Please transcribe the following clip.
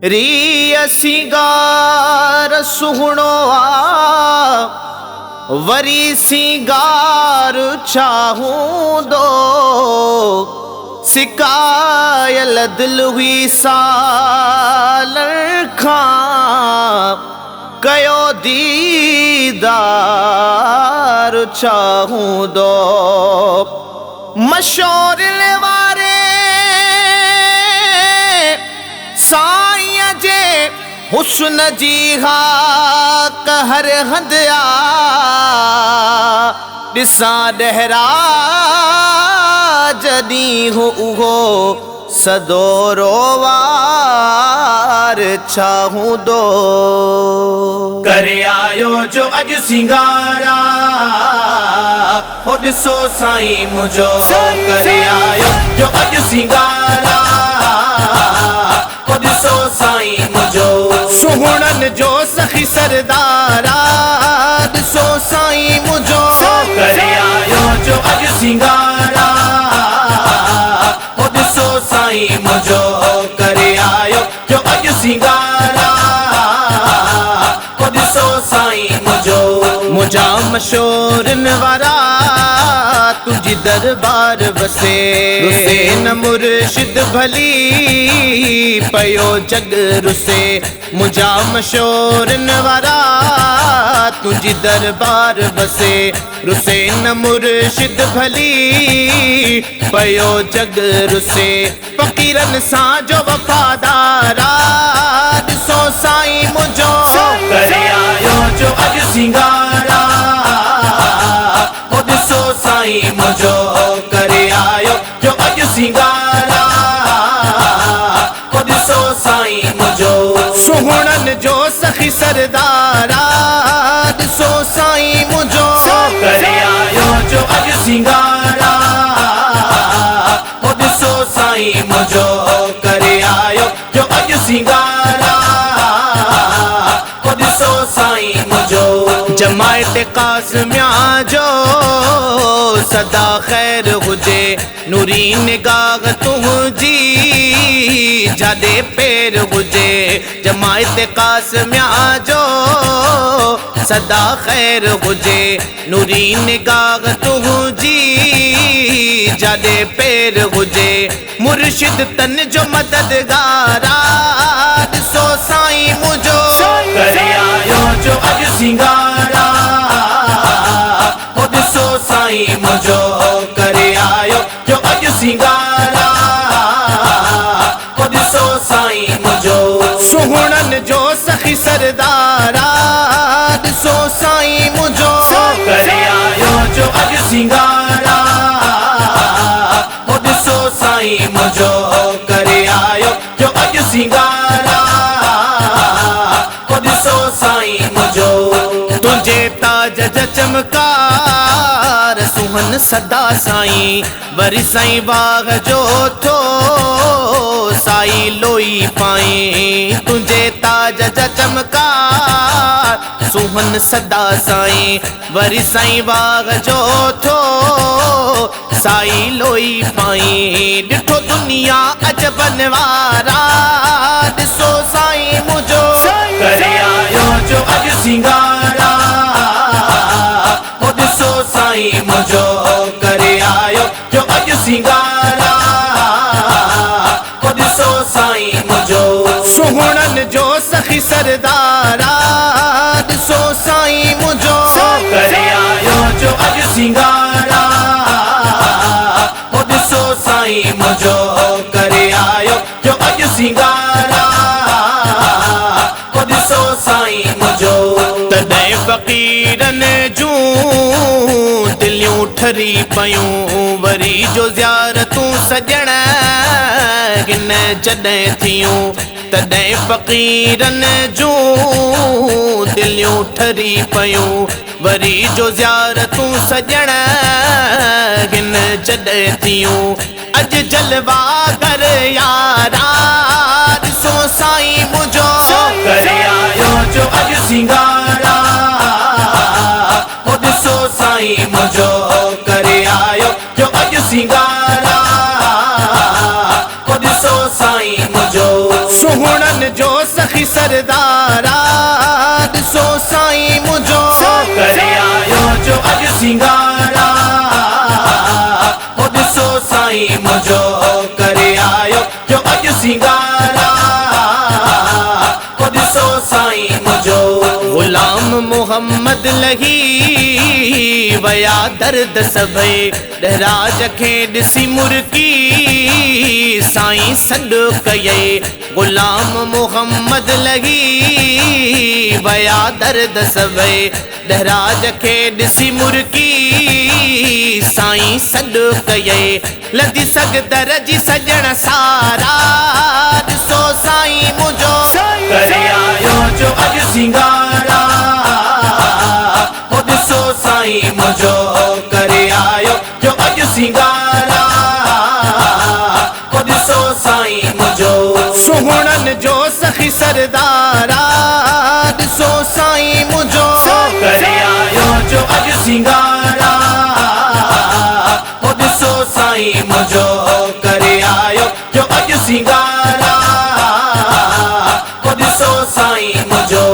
रीय सिंगार सुहणो आ वरी सिंगार चाहूं दो सिकायल दिल हुई साल खां कयो दीदार चाहूं दो मशोर वारे साईं जे हुस्न जी हा कहर हंदिया ॾिसां डहरा जॾीं हो उहो सदोरो वार चाहूं दो करे आयो जो अज सिंगारा हो ॾिसो साईं मुझो करे आयो जो अज सिंगारा हो ॾिसो साईं मुझो सुहणन जो सखी सरदारा ॾिसो साईं मुझो करे आयो जो अज सिंगारा हो ॾिसो साईं मुझो करे आयो जो अज सिंगारा हो ॾिसो साईं मुझो मुझा मशोरन वारा तुझी दरबार वसे रुसे न मुर्शिद भली पयो जग रुसे मुझा मशोरन वारा तुझी दरबार वसे रुसे न मुर्शिद भली पयो जग रुसे फकीरन सां जो वफादारा ॾिसो साईं मुझो करे आयो जो अज सिंगारा हो ॾिसो साईं मुझो करे आयो जो अज सिंगारा हो ॾिसो साईं मुझो सुहणन जो सखी सरदारा ॾिसो साईं मुझो करे आयो जो अज सिंगारा हो ॾिसो साईं मुझो करे आयो जो अज सिंगारा हो ॾिसो साईं मुझो जमायत कासमिया जो सदा खैर हुजे नूरी निगाह तुझी जादे पैर हुजे जमायत कासमिया जो सदा खैर हुजे नूरी निगाह तुझी जादे पैर हुजे मुर्शिद तन जो मददगारा ॾिसो साईं मुझो करे आयो जो अज सिंगारा हो ॾिसो साईं मुझो करे आयो जो अज सिंगारा हो ॾिसो साईं मुझो सुहणन जो सखी सरदारा ॾिसो साईं मुझो करे आयो जो अज सिंगारा हो ॾिसो साईं मुझो करे आयो जो अज सिंगारा हो ॾिसो साईं मुझो तुझे ताज जा चमकार सुहन सदा साईं वरी साईं बाग जो थो साई लोई पाई तुझे ताज जा चमकार सुहन सदा साईं वरी साईं बाग जो थो साई लोई पाई ॾिठो दुनिया अजबन वारा ॾिसो साईं मुझो करे आयो जो अज सिंगारा हो ॾिसो साईं मुझो करे आयो जो अज सिंगारा हो ॾिसो साईं मुझो सुहणन जो सखी सरदारा ॾिसो साईं मुझो करे आयो जो अज सिंगारा हो ॾिसो साईं मुझो करे आयो जो अज सिंगारा हो ॾिसो साईं मुझो तॾहिं फ़क़ीरन जूं दिलियूं ठरी पयूं वरी जो ज़ियारतूं सॼण गिन जॾहिं थियूं तॾहिं फ़क़ीरन जूं दिलियूं ठरी पयूं वरी जो ज़ियारतूं सॼण गिन जॾहिं थियूं अॼु जलवा कर यारा ॾिसो साईं मुझो करे आयो जो अज सिंगारा हो ॾिसो साईं मुझो करे आयो जो अज सिंगारा हो ॾिसो साईं मुझो सुहणन सुगुणन जो सखी सरदारा ॾिसो साईं मुंहिंजो करे आयो जो अॼु सिंगारा हो ॾिसो साईं मुंहिंजो करे आयो जो अॼु सिंगारा हो ॾिसो साईं मुंहिंजो गुलाम मोहम्मद लही वया दर्द सभई ॾहराज खे ॾिसी मुर्की साईं सॾु कयई गुलाम मोहम्मद लही वया दर्द सभई ॾहराज खे ॾिसी मुर्की साईं सॾु कयई लधी सगदर जी सजण सारा ॾिसो साईं मुंहिंजो करे आयो जो अॼु सिंगारा हो ॾिसो साईं मुंहिंजो करे आयो जो अॼु सिंगारा हो ॾिसो साईं मुंहिंजो सुगुणन जो सखी सरदारा ॾिसो साईं मुंहिंजो करे आयो जो अॼु सिंगारा हो ॾिसो साईं मुंहिंजो करे आयो जो अॼु सिंगारा हो ॾिसो साईं मुंहिंजो